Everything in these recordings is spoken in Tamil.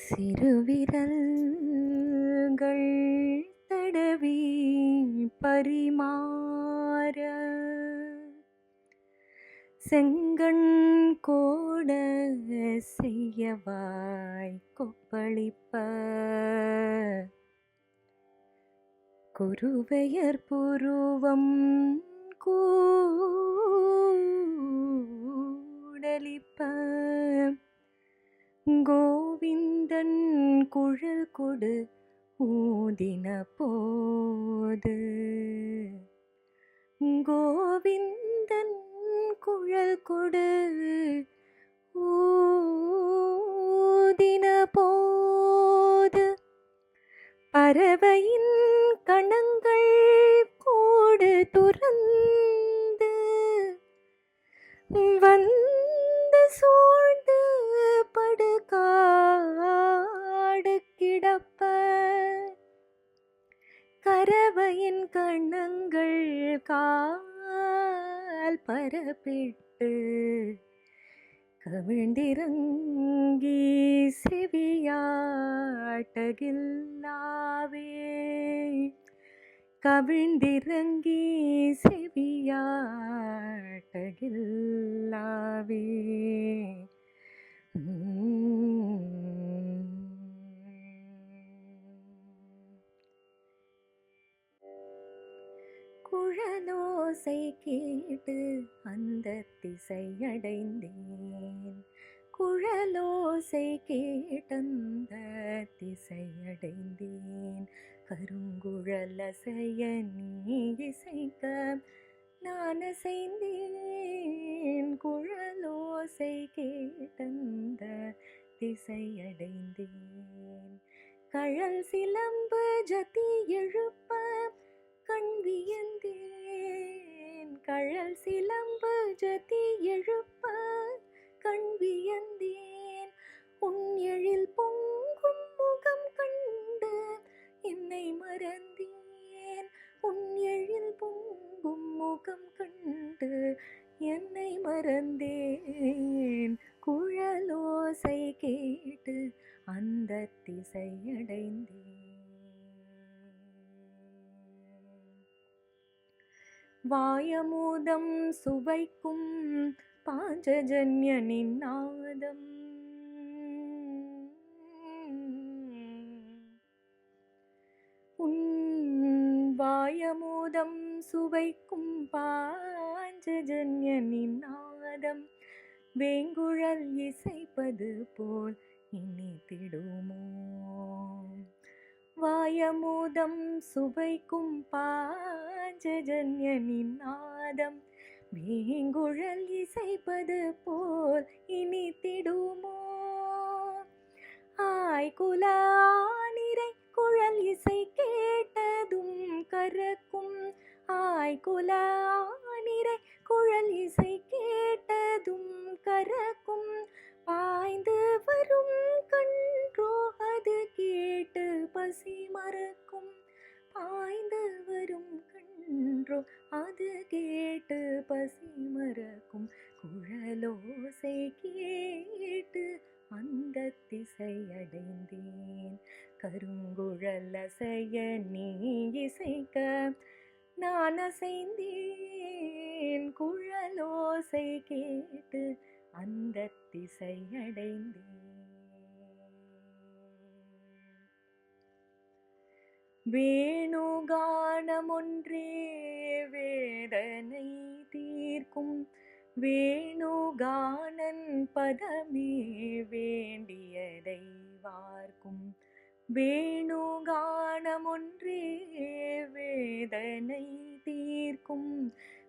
சிறுவிரல்கள் தடவி பரிமாற செங்கண் கோட செய்யவாய் கொப்பளிப்ப குருவையர் புருவம் கூடலிப்ப கோவிந்தன் குழல் கொடு ஊதின போது கோவிந்தன் குழல் கொடு ஊதின போது பறவையின் கணங்கள் கூடு துறந்து வந்து சூழ்ந்து படுகாடு கிடப்ப கறவையின் கணங்கள் கால் பரப்பிட்டு கவிழ்ந்திறங்கி செவியாட்டகில்லாவே கவிழ்ந்திறங்கி செவியாட்டகில்லாவே குழலோசை கேட்டு அந்த திசையடைந்தேன் குழலோசை கேட்டந்த திசையடைந்தேன் கருங்குழலசைய நீ இசைக்க நான் அசைந்தேன் குழலோசை கேட்டந்த திசையடைந்தேன் கழல் சிலம்பு ஜதி எழுப்ப கண் வியந்தேன் கழல் சிலம்பு ஜதி எழுப்ப கண் வியந்தேன் உன் எழில் பொங்கும் முகம் கண்டு என்னை மறந்தேன் உன் எழில் பொங்கும் முகம் கண்டு என்னை மறந்தேன் குழலோசை கேட்டு அந்த திசையடைந்தேன் வாயமூதம் சுவைக்கும் பாஞ்சஜன்யனின் நாதம் உன் வாயமூதம் சுவைக்கும் பாஞ்சஜன்யனின் நாதம் வேங்குழல் இசைப்பது போல் இனித்திடுமோ வாயமூதம் சுவைக்கும் பாஞ்சஜன்யனின் நாதம் வேங்குழல் இசைப்பது போல் இனித்திடுமோ ஆய்குல ஆனிரை குழல் இசை கேட்டதும் கரக்கும் ஆய்குல ஆனிரை குழல் இசை கேட்டதும் கரக்கும் பாய்ந்து வரும் கன்றோ அது கேட்டு பசி மறக்கும் பாய்ந்து வரும் கன்றோ அது கேட்டு பசி மறக்கும் குழலோசை கேட்டு அந்த திசையடைந்தேன் கருங்குழலசைய நீ இசைக்க நான் அசைந்தேன் குழலோசை கேட்டு அந்த திசையடைந்தேன் வேணுகானமொன்றே வேதனை தீர்க்கும் வேணுகானன் பதமே வேண்டியதை வார்க்கும் வேணுகானமொன்றே வேதனை தீர்க்கும்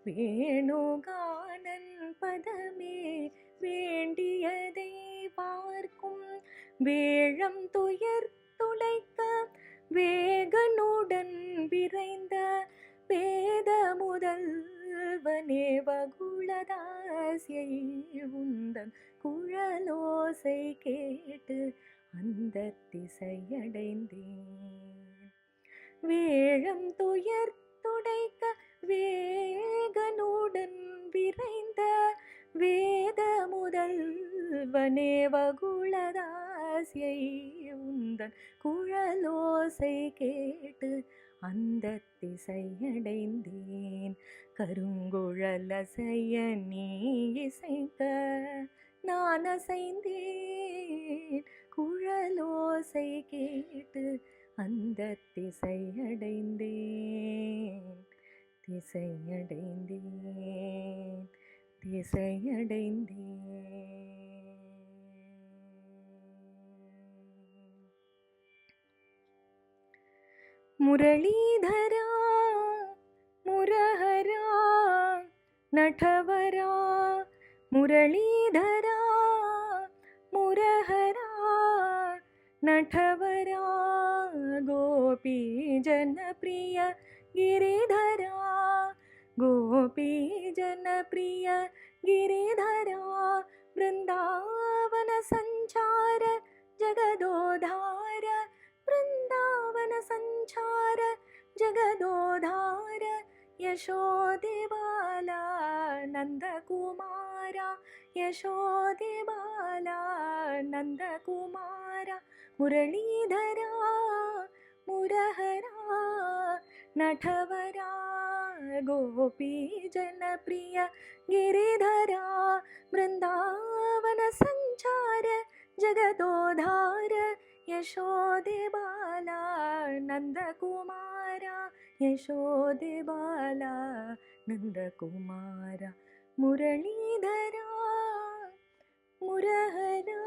வேணுகானன் பதமே வேண்டியதை பார்க்கும் வேழம் துயர் துளைக்க வேகனுடன் விரைந்த வேத முதல்வனே வகுளதாசியை உந்தன் குழலோசை கேட்டு அந்த திசையடைந்தேன் வேழம் துயர் துடைக்க வேகனுடன் விரைந்த வேத முதல்வனே வகுளதாசியை முரளிதராசியை உந்தன் குழலோசை கேட்டு அந்த திசையடைந்தேன். கருங்குழலசைய நீ இசைக்க நான் அசைந்தேன். குழலோசை கேட்டு அந்த திசையடைந்தேன். திசையடைந்தேன். திசையடைந்தேன். முரளிதரா முரஹரா நட்டவரா முரளிதரா முரஹரா நட்டவரா கோபி ஜனப்ரிய गिरिधरा गोपी जनप्रिय गिरिधरा वृंदावन संचार जगदोधार वृंदावन संचार जगदोधार यशोदे बाला नंद कुमारा यशोदे बाला नंद कुमारा मुरलीधरा मुरहरा नटवरा गोपी जनप्रिय गिरिधरा वृंदावन संचार जगदोधार यशोदे बाला नंद कुमारा यशोदे बाला नंद कुमारा मुरलीधरा मुरहरा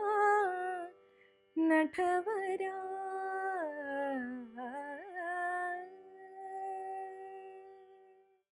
नटवरा।